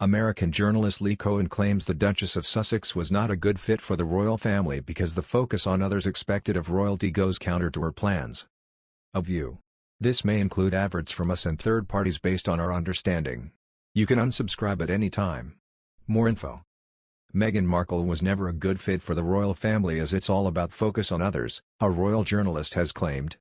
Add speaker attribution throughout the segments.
Speaker 1: American journalist Lee Cohen claims the Duchess of Sussex was not a good fit for the royal family because the focus on others expected of royalty goes counter to her plans. A view. This may include adverts from us and third parties based on our understanding. You can unsubscribe at any time. More info. Meghan Markle was never a good fit for the royal family as it's all about focus on others, a royal journalist has claimed.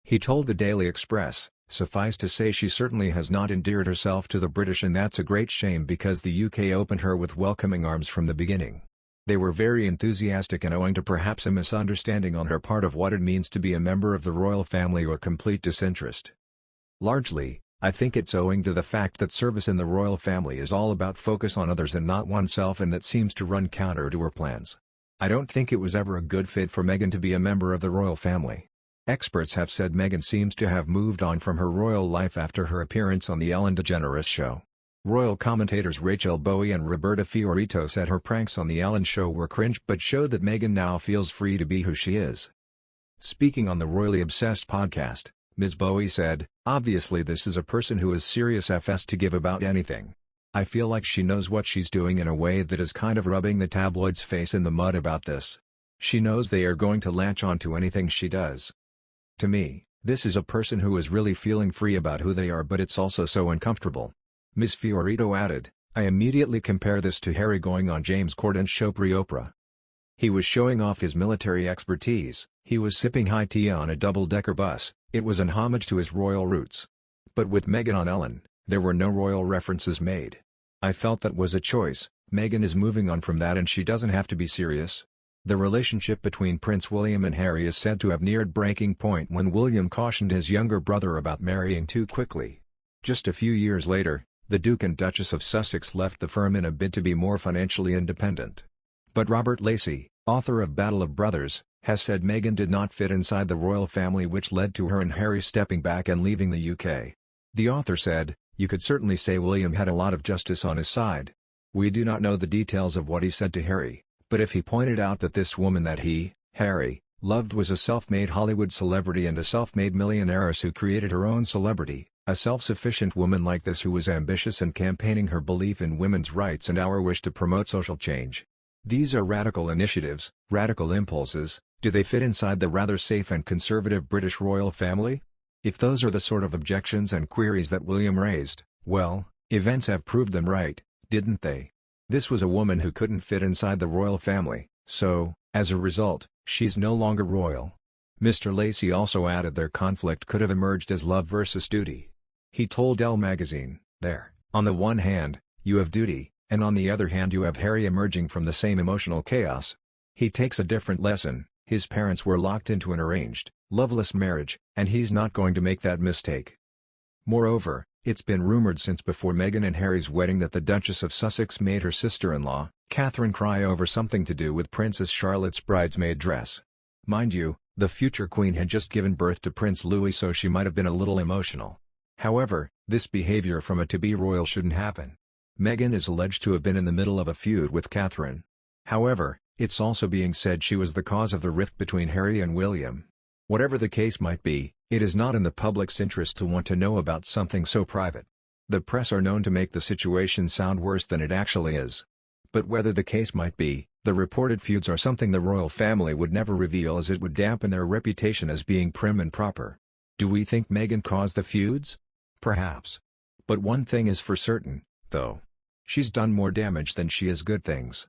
Speaker 1: He told the Daily Express, "Suffice to say she certainly has not endeared herself to the British, and that's a great shame because the UK opened her with welcoming arms from the beginning. They were very enthusiastic, and owing to perhaps a misunderstanding on her part of what it means to be a member of the royal family or complete disinterest. Largely, I think it's owing to the fact that service in the royal family is all about focus on others and not oneself, and that seems to run counter to her plans. I don't think it was ever a good fit for Meghan to be a member of the royal family." Experts have said Meghan seems to have moved on from her royal life after her appearance on the Ellen DeGeneres show. Royal commentators Rachel Bowie and Roberta Fiorito said her pranks on the Ellen show were cringe but showed that Meghan now feels free to be who she is. Speaking on the Royally Obsessed podcast, Ms. Bowie said, "Obviously this is a person who is serious FS to give about anything. I feel like she knows what she's doing in a way that is kind of rubbing the tabloids' face in the mud about this. She knows they are going to latch on to anything she does. To me, this is a person who is really feeling free about who they are, but it's also so uncomfortable." Ms. Fiorito added, "I immediately compare this to Harry going on James Corden's show pre-Oprah. He was showing off his military expertise, he was sipping high tea on a double-decker bus, it was an homage to his royal roots. But with Meghan on Ellen, there were no royal references made. I felt that was a choice. Meghan is moving on from that and she doesn't have to be serious." The relationship between Prince William and Harry is said to have neared breaking point when William cautioned his younger brother about marrying too quickly. Just a few years later, the Duke and Duchess of Sussex left the firm in a bid to be more financially independent. But Robert Lacey, author of Battle of Brothers, has said Meghan did not fit inside the royal family, which led to her and Harry stepping back and leaving the UK. The author said, "You could certainly say William had a lot of justice on his side. We do not know the details of what he said to Harry, but if he pointed out that this woman that he, Harry, loved was a self-made Hollywood celebrity and a self-made millionairess who created her own celebrity, a self-sufficient woman like this who was ambitious and campaigning her belief in women's rights and our wish to promote social change. These are radical initiatives, radical impulses. Do they fit inside the rather safe and conservative British royal family? If those are the sort of objections and queries that William raised, well, events have proved them right, didn't they? This was a woman who couldn't fit inside the royal family, so, as a result, she's no longer royal." Mr. Lacey also added their conflict could have emerged as love versus duty. He told Elle magazine, "There, on the one hand, you have duty, and on the other hand you have Harry emerging from the same emotional chaos. He takes a different lesson. His parents were locked into an arranged, loveless marriage, and he's not going to make that mistake." Moreover, it's been rumored since before Meghan and Harry's wedding that the Duchess of Sussex made her sister-in-law, Catherine, cry over something to do with Princess Charlotte's bridesmaid dress. Mind you, the future queen had just given birth to Prince Louis, so she might have been a little emotional. However, this behavior from a to-be royal shouldn't happen. Meghan is alleged to have been in the middle of a feud with Catherine. However, it's also being said she was the cause of the rift between Harry and William. Whatever the case might be, it is not in the public's interest to want to know about something so private. The press are known to make the situation sound worse than it actually is. But whether the case might be, the reported feuds are something the royal family would never reveal, as it would dampen their reputation as being prim and proper. Do we think Meghan caused the feuds? Perhaps. But one thing is for certain, though. She's done more damage than she has good things.